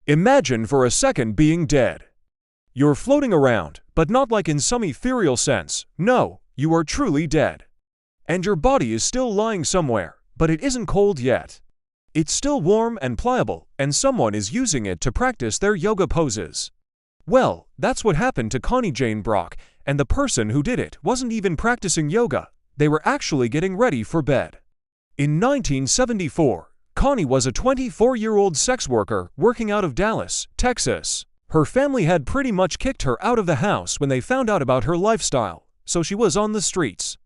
Imagine for a second being dead. You're floating around, but not like in some ethereal sense. No, you are truly dead. And your body is still lying somewhere, but it isn't cold yet. It's still warm and pliable, and someone is using it to practice their yoga poses. Well, that's what happened to Connie Jane Brock, and the person who did it wasn't even practicing yoga. They were actually getting ready for bed. In 1974, Connie was a 24-year-old sex worker working out of Dallas, Texas. Her family had pretty much kicked her out of the house when they found out about her lifestyle, so she was on the streets.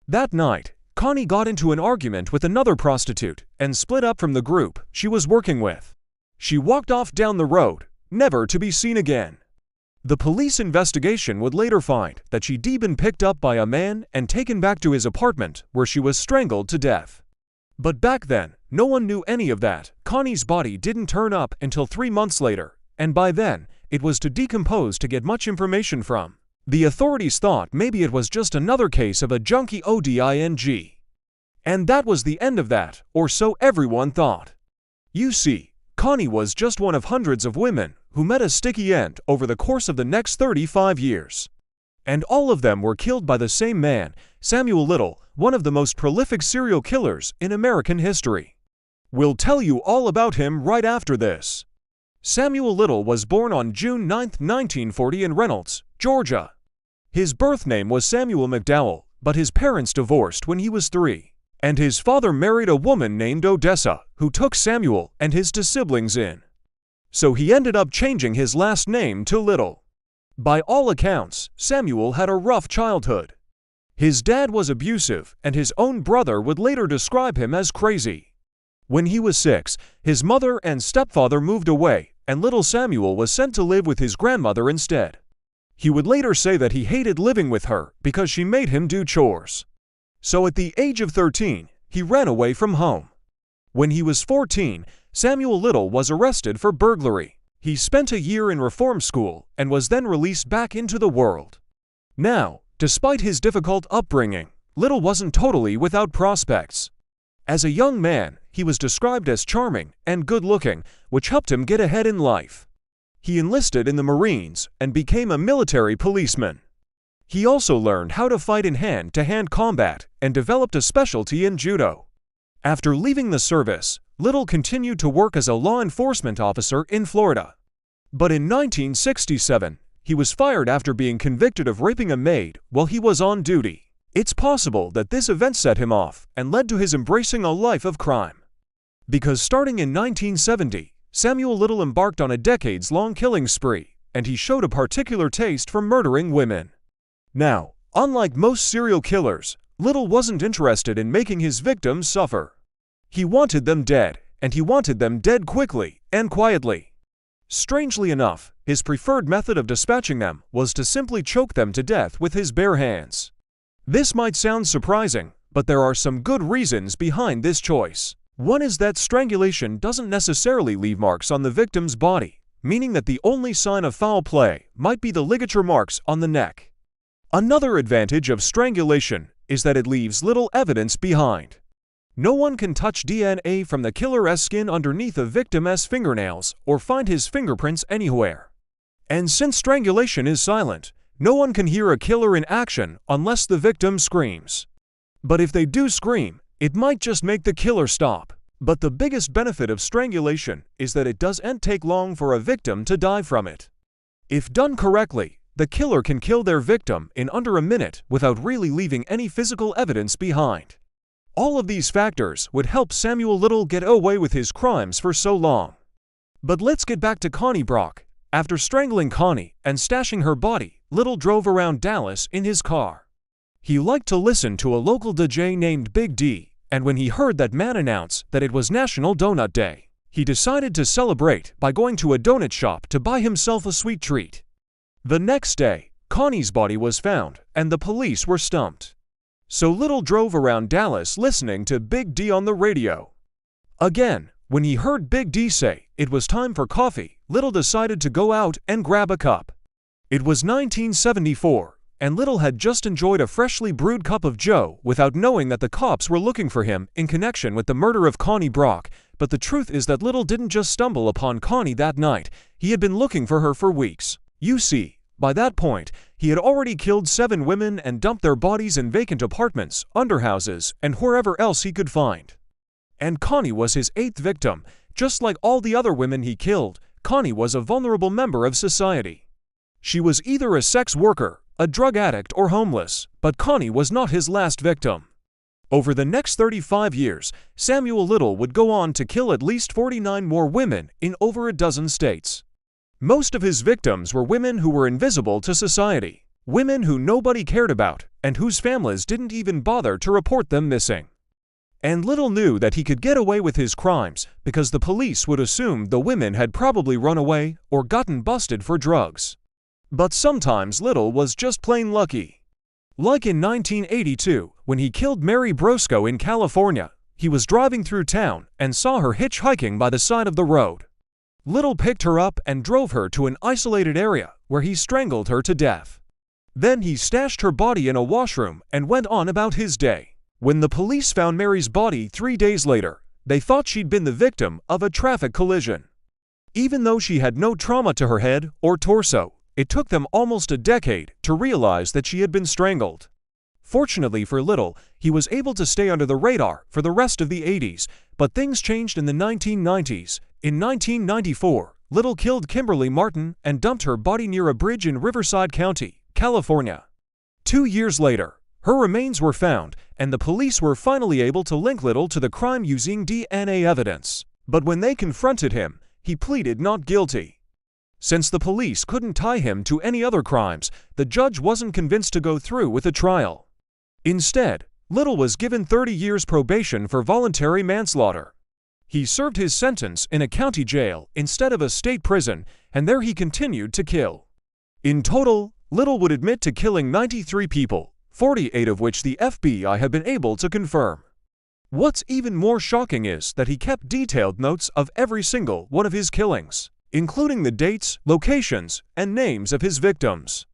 That night, Connie got into an argument with another prostitute and split up from the group she was working with. She walked off down the road, never to be seen again. The police investigation would later find that she'd been picked up by a man and taken back to his apartment where she was strangled to death. But back then, no one knew any of that. Connie's body didn't turn up until 3 months later, and by then, it was too decomposed to get much information from. The authorities thought maybe it was just another case of a junkie ODING. And that was the end of that, or so everyone thought. You see, Connie was just one of hundreds of women who met a sticky end over the course of the next 35 years. And all of them were killed by the same man, Samuel Little, one of the most prolific serial killers in American history. We'll tell you all about him right after this. Samuel Little was born on June 9, 1940 in Reynolds, Georgia. His birth name was Samuel McDowell, but his parents divorced when he was 3, and his father married a woman named Odessa, who took Samuel and his 2 siblings in. So he ended up changing his last name to Little. By all accounts, Samuel had a rough childhood. His dad was abusive, and his own brother would later describe him as crazy. When he was 6, his mother and stepfather moved away, and little Samuel was sent to live with his grandmother instead. He would later say that he hated living with her because she made him do chores. So at the age of 13, he ran away from home. When he was 14, Samuel Little was arrested for burglary. He spent a year in reform school and was then released back into the world. Now, despite his difficult upbringing, Little wasn't totally without prospects. As a young man, he was described as charming and good-looking, which helped him get ahead in life. He enlisted in the Marines and became a military policeman. He also learned how to fight in hand-to-hand combat and developed a specialty in judo. After leaving the service, Little continued to work as a law enforcement officer in Florida. But in 1967, he was fired after being convicted of raping a maid while he was on duty. It's possible that this event set him off and led to his embracing a life of crime. Because starting in 1970, Samuel Little embarked on a decades-long killing spree, and he showed a particular taste for murdering women. Now, unlike most serial killers, Little wasn't interested in making his victims suffer. He wanted them dead, and he wanted them dead quickly and quietly. Strangely enough, his preferred method of dispatching them was to simply choke them to death with his bare hands. This might sound surprising, but there are some good reasons behind this choice. One is that strangulation doesn't necessarily leave marks on the victim's body, meaning that the only sign of foul play might be the ligature marks on the neck. Another advantage of strangulation is that it leaves little evidence behind. No one can touch DNA from the killer's skin underneath a victim's fingernails or find his fingerprints anywhere. And since strangulation is silent, no one can hear a killer in action unless the victim screams. But if they do scream, it might just make the killer stop. But the biggest benefit of strangulation is that it doesn't take long for a victim to die from it. If done correctly, the killer can kill their victim in under a minute without really leaving any physical evidence behind. All of these factors would help Samuel Little get away with his crimes for so long. But let's get back to Connie Brock. After strangling Connie and stashing her body, Little drove around Dallas in his car. He liked to listen to a local DJ named Big D, and when he heard that man announce that it was National Donut Day, he decided to celebrate by going to a donut shop to buy himself a sweet treat. The next day, Connie's body was found, and the police were stumped. So Little drove around Dallas listening to Big D on the radio. Again, when he heard Big D say it was time for coffee, Little decided to go out and grab a cup. It was 1974, and Little had just enjoyed a freshly brewed cup of joe without knowing that the cops were looking for him in connection with the murder of Connie Brock, But the truth is that Little didn't just stumble upon Connie that night, he had been looking for her for weeks. You see, by that point, he had already killed 7 women and dumped their bodies in vacant apartments, underhouses, and wherever else he could find. And Connie was his 8th victim. Just like all the other women he killed, Connie was a vulnerable member of society. She was either a sex worker, a drug addict, or homeless, but Connie was not his last victim. Over the next 35 years, Samuel Little would go on to kill at least 49 more women in over a dozen states. Most of his victims were women who were invisible to society, women who nobody cared about, and whose families didn't even bother to report them missing. And Little knew that he could get away with his crimes because the police would assume the women had probably run away or gotten busted for drugs. But sometimes Little was just plain lucky. Like in 1982, when he killed Mary Brosco in California, he was driving through town and saw her hitchhiking by the side of the road. Little picked her up and drove her to an isolated area where he strangled her to death. Then he stashed her body in a washroom and went on about his day. When the police found Mary's body 3 days later, they thought she'd been the victim of a traffic collision. Even though she had no trauma to her head or torso, it took them almost a decade to realize that she had been strangled. Fortunately for Little, he was able to stay under the radar for the rest of the 80s, but things changed in the 1990s. In 1994, Little killed Kimberly Martin and dumped her body near a bridge in Riverside County, California. 2 years later, her remains were found, and the police were finally able to link Little to the crime using DNA evidence. But when they confronted him, he pleaded not guilty. Since the police couldn't tie him to any other crimes, the judge wasn't convinced to go through with a trial. Instead, Little was given 30 years probation for voluntary manslaughter. He served his sentence in a county jail instead of a state prison, and there he continued to kill. In total, Little would admit to killing 93 people, 48 of which the FBI had been able to confirm. What's even more shocking is that he kept detailed notes of every single one of his killings, including the dates, locations, and names of his victims.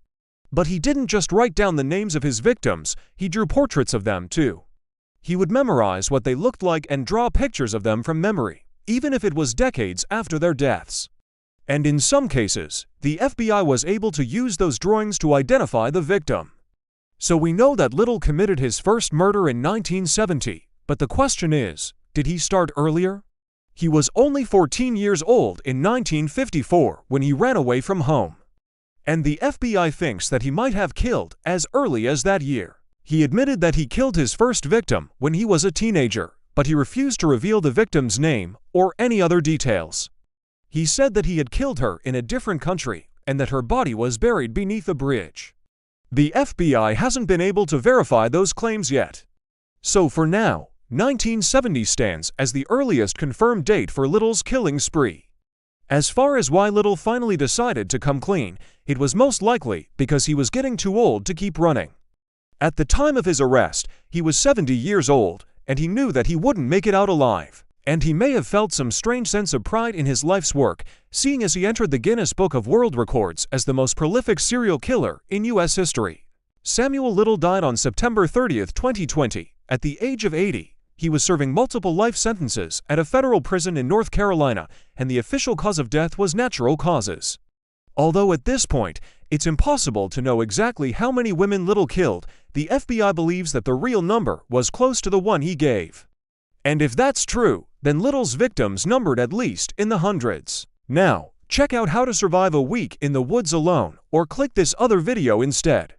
But he didn't just write down the names of his victims, he drew portraits of them too. He would memorize what they looked like and draw pictures of them from memory, even if it was decades after their deaths. And in some cases, the FBI was able to use those drawings to identify the victim. So we know that Little committed his first murder in 1970, but the question is, did he start earlier? He was only 14 years old in 1954 when he ran away from home. And the FBI thinks that he might have killed as early as that year. He admitted that he killed his first victim when he was a teenager, but he refused to reveal the victim's name or any other details. He said that he had killed her in a different country and that her body was buried beneath a bridge. The FBI hasn't been able to verify those claims yet. So for now, 1970 stands as the earliest confirmed date for Little's killing spree. As far as why Little finally decided to come clean, it was most likely because he was getting too old to keep running. At the time of his arrest, he was 70 years old, and he knew that he wouldn't make it out alive. And he may have felt some strange sense of pride in his life's work, seeing as he entered the Guinness Book of World Records as the most prolific serial killer in U.S. history. Samuel Little died on September 30, 2020, at the age of 80. He was serving multiple life sentences at a federal prison in North Carolina, and the official cause of death was natural causes. Although at this point, it's impossible to know exactly how many women Little killed, the FBI believes that the real number was close to the one he gave. And if that's true, then Little's victims numbered at least in the hundreds. Now, check out How to Survive a Week in the Woods Alone, or click this other video instead.